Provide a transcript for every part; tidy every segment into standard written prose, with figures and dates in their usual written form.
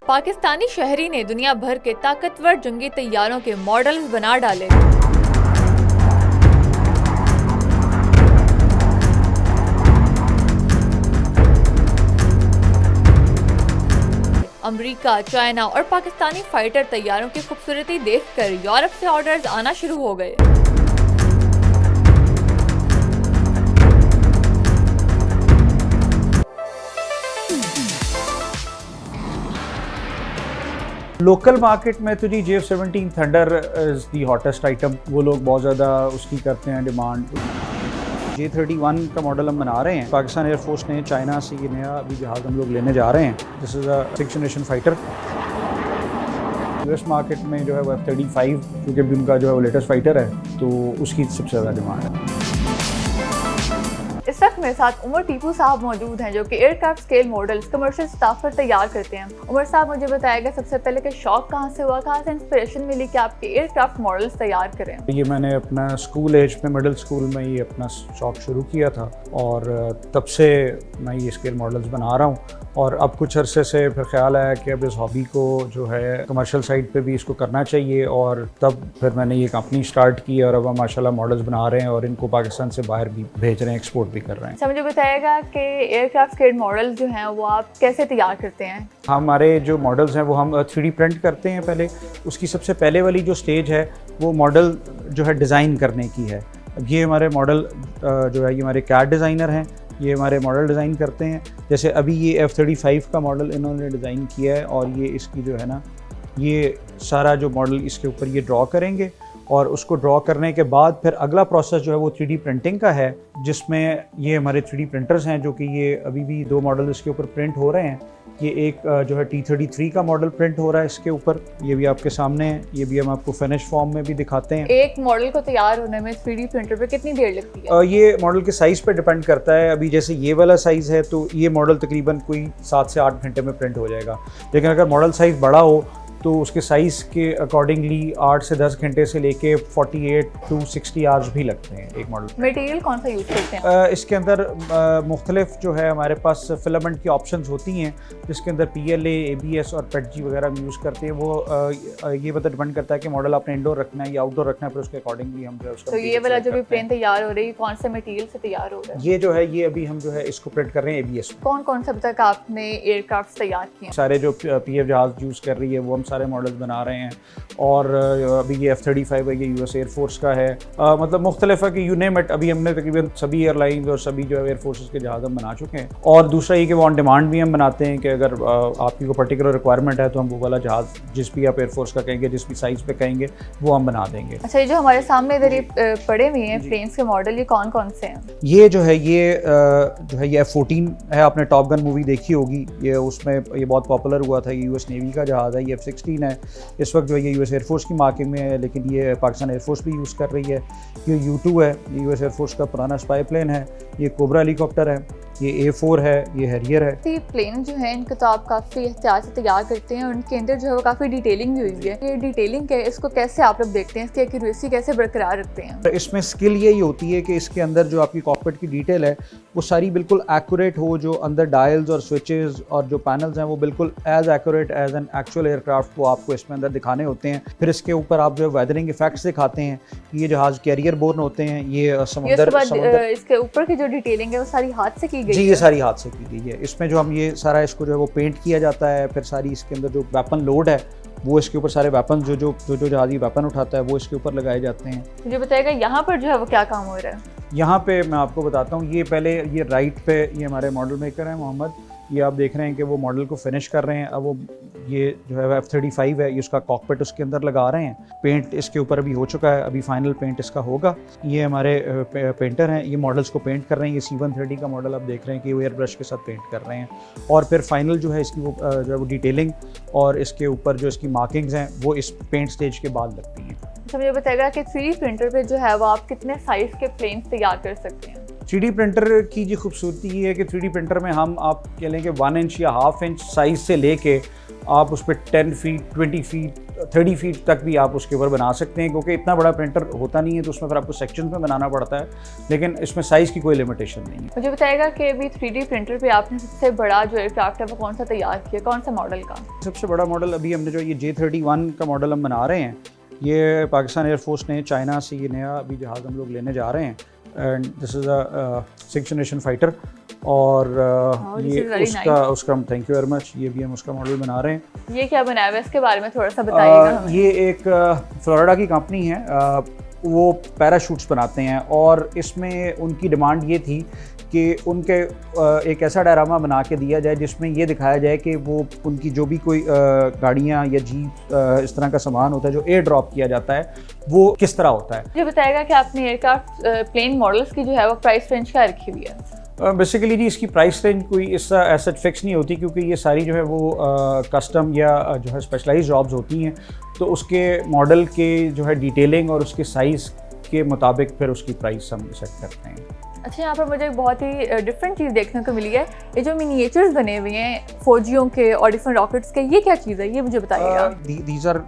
पाकिस्तानी शहरी ने दुनिया भर के ताकतवर जंगी तैयारों के मॉडल्स बना डाले। अमेरिका, चाइना और पाकिस्तानी फाइटर तैयारों की खूबसूरती देखकर यूरोप से ऑर्डर्स आना शुरू हो गए। लोकल मार्केट में तो जी JF-17 thunder is the hottest item. वो लोग बहुत ज़्यादा उसकी करते हैं डिमांड। J-31 का मॉडल हम बना रहे हैं। पाकिस्तान एयरफोर्स ने चाइना से ये नया अभी जहाज़ हम लोग लेने जा रहे हैं। This is a 6th generation fighter. US market में जो है वो F-35 क्योंकि अभी उनका जो है वो लेटेस्ट फाइटर है, तो उसकी सबसे ज़्यादा डिमांड है। इस वक्त मेरे साथ उमर टीपू साहब मौजूद हैं जो कि aircraft scale models commercial staff पर तैयार करते हैं। उमर साहब, मुझे बताएगा सबसे पहले कि शौक कहाँ से हुआ, कहाँ से इंस्पिरेशन मिली कि आपके एयरक्राफ्ट मॉडल्स तैयार करें? ये मैंने अपना स्कूल एज में, मिडिल स्कूल में ये अपना शौक शुरू किया था और तब से मैं ये स्केल मॉडल्स बना रहा हूँ। और अब कुछ अरसे से फिर ख्याल आया कि अब इस हॉबी को जो है कमर्शियल साइड पे भी इसको करना चाहिए, और तब फिर मैंने ये कंपनी स्टार्ट की और अब हम माशाल्लाह मॉडल्स बना रहे हैं और इनको पाकिस्तान से बाहर भी भेज रहे हैं, एक्सपोर्ट भी कर रहे हैं। मुझे बताएगा कि एयरक्राफ्ट स्केल मॉडल जो हैं वो आप कैसे तैयार करते हैं? हमारे जो मॉडल्स हैं वो हम 3D प्रिंट करते हैं पहले। उसकी सबसे पहले वाली जो स्टेज है वो मॉडल जो है डिज़ाइन करने की है। अब ये हमारे मॉडल जो है ये हमारे कैड डिज़ाइनर हैं, ये हमारे मॉडल डिज़ाइन करते हैं। जैसे अभी ये F-35 का मॉडल इन्होंने डिज़ाइन किया है और ये इसकी जो है ना, ये सारा जो मॉडल इसके ऊपर ये ड्रॉ करेंगे और उसको ड्रॉ करने के बाद फिर अगला प्रोसेस जो है वो 3D प्रिंटिंग का है, जिसमें ये हमारे 3D प्रिंटर्स हैं जो कि ये अभी भी 2 मॉडल इसके ऊपर प्रिंट हो रहे हैं। ये एक जो है T-33 का मॉडल प्रिंट हो रहा है इसके ऊपर, ये भी आपके सामने है। ये भी हम आपको फिनिश फॉर्म में भी दिखाते हैं। एक मॉडल को तैयार होने में 3D प्रिंटर पे कितनी देर लगती है? ये मॉडल के साइज़ पे डिपेंड करता है। अभी जैसे ये वाला साइज़ है तो ये मॉडल तकरीबन कोई 7 से 8 घंटे में प्रिंट हो जाएगा, लेकिन अगर मॉडल साइज़ बड़ा हो तो उसके साइज़ के अकॉर्डिंगली 8 से 10 घंटे से लेके 48 to 60 आवर्स भी लगते हैं एक मॉडल। मटेरियल कौन सा यूज़ करते हैं? इसके अंदर मुख्तलिफ जो है हमारे पास फिलामेंट की ऑप्शंस होती हैं, जिसके अंदर PLA, ABS और PETG वगैरह हम यूज़ करते हैं। वो ये मतलब डिपेंड करता है कि मॉडल आपने इंडोर रखना है या आउटडोर रखना है, फिर उसके अकॉर्डिंगली हम जो है उसका। तो ये वाला जो भी प्रिंट तैयार हो रही है कौन से मटेरियल से तैयार हो रहा है? ये जो है ये अभी हम जो है इसको प्रिंट कर रहे हैं ABS में। कौन कौन सा अब तक आपने एयरक्राफ्ट तैयार किए? सारे जो PF जहाज़ यूज़ कर रही है वो हम सारे मॉडल्स बना रहे हैं। और अभी ये F-35 है, ये US एयरफोर्स का है। मतलब मुख्तलिफ है कि यू नेम इट, अभी हमने तकरीबन सभी एयरलाइंस और सभी जो है एयरफोर्सेस के जहाज़ हम बना चुके हैं। और दूसरा ये कि वो ऑन डिमांड भी हम बनाते हैं कि अगर आपकी कोई पर्टिकुलर रिक्वायरमेंट है तो हम वो वाला जहाज़ जिस भी आप एयरफोर्स का कहेंगे, जिस भी साइज़ पे कहेंगे, वो हम बना देंगे। अच्छा, ये जो हमारे सामने इधर ये पड़े हुए हैं प्लेन्स के मॉडल, ये कौन कौन से हैं? ये जो है ये F-14 है। आपने टॉप गन मूवी देखी होगी, ये उसमें ये बहुत पॉपुलर हुआ था। ये US नेवी का जहाज़ है। ये F-16 है। इस वक्त जो है ये US एयरफोर्स की मार्केट में है, लेकिन ये पाकिस्तान एयरफोर्स भी यूज़ कर रही है। ये U-2 है, ये US एयरफोर्स का पुराना स्पाई प्लेन है। ये कोबरा हेलीकॉप्टर है। ये A-4 है, ये हैरियर है। ये प्लेन जो है इनको तो आप काफ़ी एहतियात से तैयार करते हैं और उनके अंदर जो है वो काफ़ी डिटेलिंग भी हुई है। ये डिटेलिंग है, इसको कैसे आप लोग देखते हैं, इसकी एक्यूरेसी कैसे बरकरार रखते हैं? तो इसमें स्किल यही होती है कि इसके अंदर जो आपकी कॉकपिट की डिटेल है वो सारी बिल्कुल एक्यूरेट हो, जो अंदर डायल्स और स्विचेस और जो पैनल्स हैं वो बिल्कुल as accurate as an actual aircraft को आपको इसमें अंदर दिखाने होते हैं। फिर इसके ऊपर आप जो है वेदरिंग इफेक्ट्स दिखाते हैं कि ये जहाज़ कैरियर बोर्न होते हैं। ये समुद्र इसके ऊपर की जो डिटेलिंग है वो सारी हाथ से की गई है? जी, ये सारी हाथ से की गई है। इसमें जो हम ये सारा इसको जो है वो पेंट किया जाता है। फिर सारी इसके अंदर जो वेपन लोड है वो इसके ऊपर सारे वेपन जो जहाज़ी वेपन उठाता है वो इसके ऊपर लगाए जाते हैं। मुझे बताएगा यहाँ पर जो है वो क्या काम हो रहा है? यहाँ पे मैं आपको बताता हूँ। ये पहले ये राइट पे ये हमारे मॉडल मेकर हैं मोहम्मद, ये आप देख रहे हैं कि वो मॉडल को फिनिश कर रहे हैं। अब वो ये जो है F-35 है, ये उसका कॉकपिट उसके अंदर लगा रहे हैं। पेंट इसके ऊपर अभी हो चुका है, अभी फाइनल पेंट इसका होगा। ये हमारे पेंटर हैं, ये मॉडल्स को पेंट कर रहे हैं। ये C-130 का मॉडल आप देख रहे हैं कि वो एयर ब्रश के साथ पेंट कर रहे हैं। और फिर फाइनल जो है इसकी वो जो है वो डिटेलिंग और इसके ऊपर जो इसकी मार्किंग्स हैं वो इस पेंट स्टेज के बाद लगती हैं। अच्छा, मुझे बताएगा कि 3D प्रिंटर पे जो है वो आप कितने साइज़ के प्लेन्स तैयार कर सकते हैं? 3D प्रिंटर की जो खूबसूरती ये है कि 3D प्रिंटर में हम आप कह लें कि 1 इंच या ½ इंच साइज़ से लेके आप उस पर 10 फीट, 20 फीट 30 फीट तक भी आप उसके ऊपर बना सकते हैं, क्योंकि इतना बड़ा प्रिंटर होता नहीं है तो उसमें फिर आपको सेक्शन में बनाना पड़ता है, लेकिन इसमें साइज़ की कोई लिमिटेशन नहीं है। मुझे बताएगा कि अभी 3D प्रिंटर पे आपने सबसे बड़ा जो एयरक्राफ्ट है वो कौन सा तैयार किया, कौन सा मॉडल का? सबसे बड़ा मॉडल अभी हमने जो ये J31 का मॉडल हम बना रहे हैं, ये पाकिस्तान एयरफोर्स ने चाइना से ये नया अभी जहाज़ हम लोग लेने जा रहे हैं, and this is a 6th generation fighter. और ये उसका थैंक यू वेरी मच, ये भी हम उसका मॉडल बना रहे हैं। ये क्या बनाया हुआ है, इसके बारे में थोड़ा सा बताइएगा हमें। ये एक फ्लोरिडा की कंपनी है, वो पैराशूट्स बनाते हैं, और इसमें उनकी डिमांड ये थी कि उनके एक ऐसा डायरामा बना के दिया जाए जिसमें ये दिखाया जाए कि वो उनकी जो भी कोई गाड़ियाँ या जीप इस तरह का सामान होता है जो एयर ड्रॉप किया जाता है वो किस तरह होता है। मुझे बताएगा कि आपने एयरक्राफ्ट प्लेन मॉडल्स की जो है वो प्राइस रेंज क्या रखी हुई है? बेसिकली जी इसकी प्राइस रेंज कोई इस एसेट फिक्स नहीं होती, क्योंकि ये सारी जो है वो कस्टम या जो है स्पेशलाइज जॉब्स होती हैं, तो उसके मॉडल के जो है डिटेलिंग और उसके साइज़ के मुताबिक फिर उसकी प्राइस हम सेट करते हैं। अच्छा, यहाँ पर मुझे एक बहुत ही डिफरेंट चीज़ देखने को मिली है, ये जो मिनिएचर्स बने हुए हैं फौजियों के और डिफरेंट रॉकेट्स के, ये क्या चीज़ है, ये मुझे बताइएगा। These are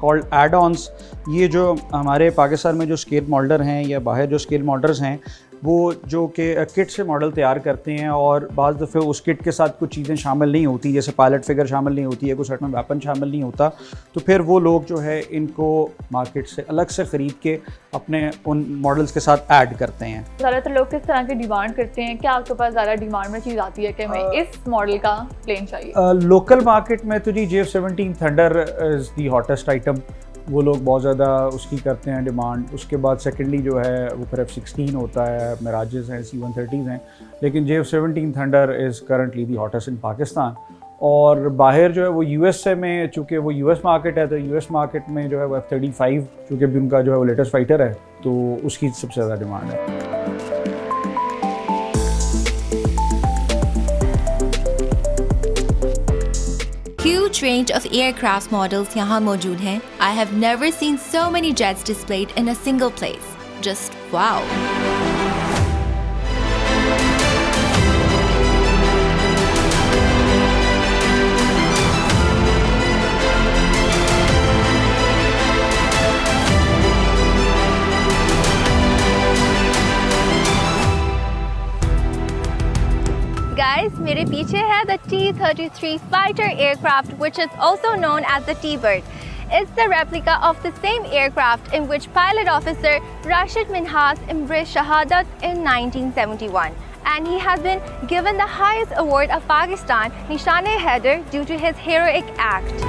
called add ons. ये जो हमारे पाकिस्तान में जो स्केल मॉडलर हैं या बाहर जो स्केल मॉडलर्स हैं, वो जो कि किट से मॉडल तैयार करते हैं, और बाज़ दफ़े उस किट के साथ कुछ चीज़ें शामिल नहीं होती, जैसे पायलट फिगर शामिल नहीं होती है, कोई सर्टन वेपन शामिल नहीं होता, तो फिर वो लोग जो है इनको मार्केट से अलग से ख़रीद के अपने उन मॉडल्स के साथ ऐड करते हैं। ज़्यादातर लोग किस तरह की डिमांड करते हैं? क्या आपके पास ज़्यादा डिमांड में चीज़ आती है कि हमें इस मॉडल का प्लेन चाहिए? लोकल मार्केट में तो जी JF-17 thunder is the hottest item, वो लोग बहुत ज़्यादा उसकी करते हैं डिमांड। उसके बाद सेकेंडली जो है वो फिर F-16 होता है, मिराजेस हैं, C-130s हैं, लेकिन JF-17 thunder is currently the hottest in Pakistan. और बाहर जो है वो USA में, चूँकि वो US मार्केट है, तो US मार्केट में जो है वो F-35 चूँकि भी उनका जो है वो लेटेस्ट फाइटर है, तो उसकी सबसे ज़्यादा डिमांड है। Huge range of aircraft models यहाँ मौजूद हैं। I have never seen so many jets displayed in a single place. Just wow! Guys, मेरे पीछे है the T-33 fighter aircraft, which is also known as the T-Bird. It's the replica of the same aircraft in which pilot officer Rashid Minhas embraced Shahadat in 1971. And he has been given the highest award of Pakistan, Nishan-e-Haider, due to his heroic act.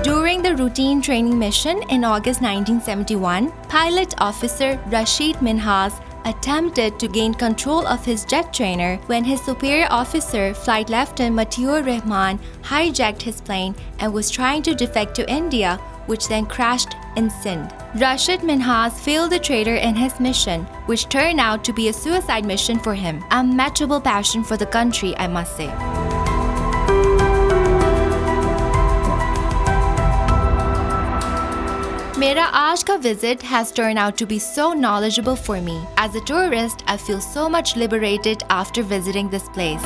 During the routine training mission in August 1971, pilot officer Rashid Minhas attempted to gain control of his jet trainer when his superior officer, Flight Lieutenant Matiur Rahman, hijacked his plane and was trying to defect to India, which then crashed in Sindh. Rashid Minhas failed the traitor in his mission, which turned out to be a suicide mission for him. Unmatchable passion for the country, I must say. मेरा आज का visit has turned out to be so knowledgeable for me. As a tourist, I feel so much liberated after visiting this place.